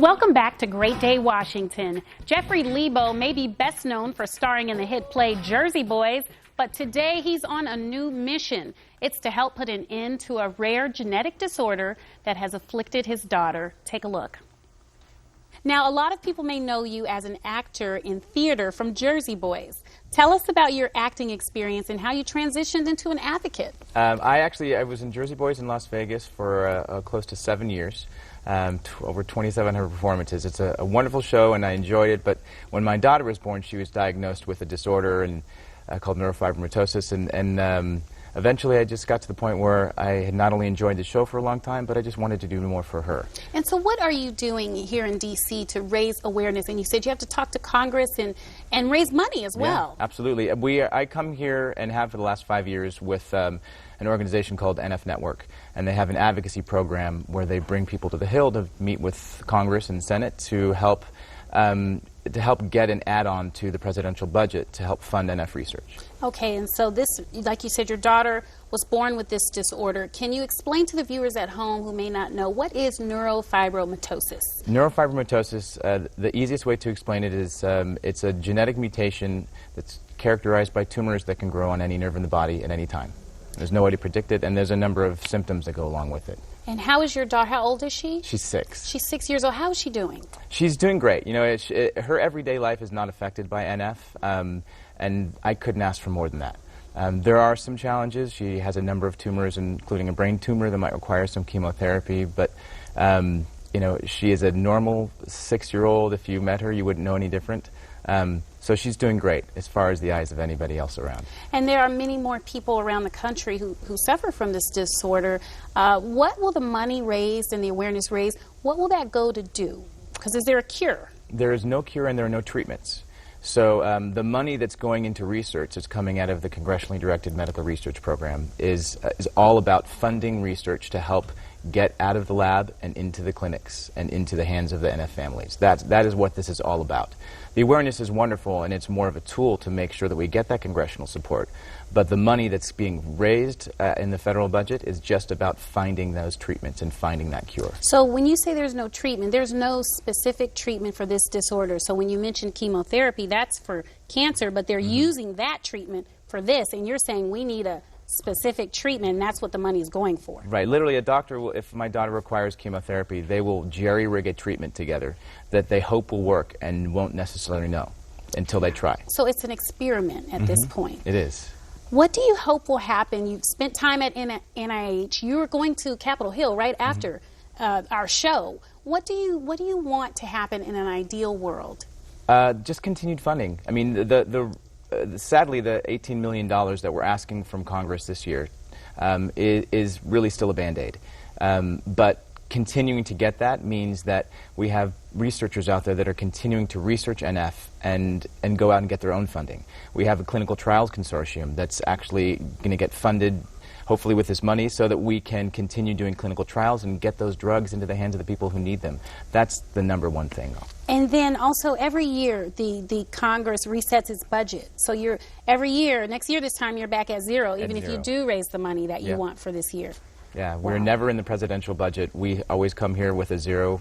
Welcome back to Great Day, Washington. Jeffrey Lebo may be best known for starring in the hit play Jersey Boys, but today he's on a new mission. It's to help put an end to a rare genetic disorder that has afflicted his daughter. Take a look. Now, a lot of people may know you as an actor in theater from Jersey Boys. Tell us about your acting experience and how you transitioned into an advocate. I was in Jersey Boys in Las Vegas for close to 7 years. Over 2,700 performances. It's a wonderful show, and I enjoyed it. But when my daughter was born, she was diagnosed with a disorder called neurofibromatosis, and eventually I just got to the point where I had not only enjoyed the show for a long time, but I just wanted to do more for her. And so what are you doing here in D.C. to raise awareness? And you said you have to talk to Congress and raise money as well. Yeah, absolutely. I come here and have for the last 5 years with an organization called NF Network, and they have an advocacy program where they bring people to the Hill to meet with Congress and Senate to help get an add-on to the presidential budget to help fund NF research. Okay, and so this, like you said, your daughter was born with this disorder. Can you explain to the viewers at home who may not know, what is neurofibromatosis? Neurofibromatosis, the easiest way to explain it is it's a genetic mutation that's characterized by tumors that can grow on any nerve in the body at any time. There's no way to predict it, and there's a number of symptoms that go along with it. And how is your daughter? How old is she? She's 6. She's 6 years old. How is she doing? She's doing great. You know, her everyday life is not affected by NF, and I couldn't ask for more than that. There are some challenges. She has a number of tumors, including a brain tumor that might require some chemotherapy, but you know, she is a normal 6-year-old. If you met her, you wouldn't know any different. So she's doing great as far as the eyes of anybody else around. And there are many more people around the country who suffer from this disorder. What will the money raised and the awareness raised, what will that go to do? Because is there a cure? There is no cure and there are no treatments. So the money that's going into research that's coming out of the Congressionally Directed Medical Research Program is all about funding research to help get out of the lab and into the clinics and into the hands of the NF families. That is what this is all about. The awareness is wonderful, and it's more of a tool to make sure that we get that congressional support. But the money that's being raised in the federal budget is just about finding those treatments and finding that cure. So when you say there's no treatment, there's no specific treatment for this disorder. So when you mention chemotherapy, that's for cancer, but they're using that treatment for this, and you're saying we need a specific treatment, and that's what the money is going for. Right. Literally, a doctor will, if my daughter requires chemotherapy, they will jerry-rig a treatment together that they hope will work and won't necessarily know until they try. So it's an experiment at this point. It is. What do you hope will happen? You've spent time at NIH. You're going to Capitol Hill right after our show. What do you want to happen in an ideal world? Just continued funding. I mean, sadly, the $18 million that we're asking from Congress this year is really still a Band-Aid. But continuing to get that means that we have researchers out there that are continuing to research NF and go out and get their own funding. We have a clinical trials consortium that's actually going to get funded, hopefully with this money, so that we can continue doing clinical trials and get those drugs into the hands of the people who need them. That's the #1 thing. And then also every year the Congress resets its budget. So every year, next year this time you're back at zero, even if you do raise the money that you want for this year. Yeah, we're never in the presidential budget. We always come here with a zero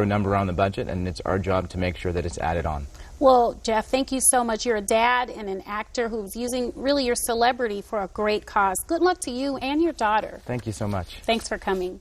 number on the budget, and it's our job to make sure that it's added on. Well, Jeff, thank you so much. You're a dad and an actor who's using really your celebrity for a great cause. Good luck to you and your daughter. Thank you so much. Thanks for coming.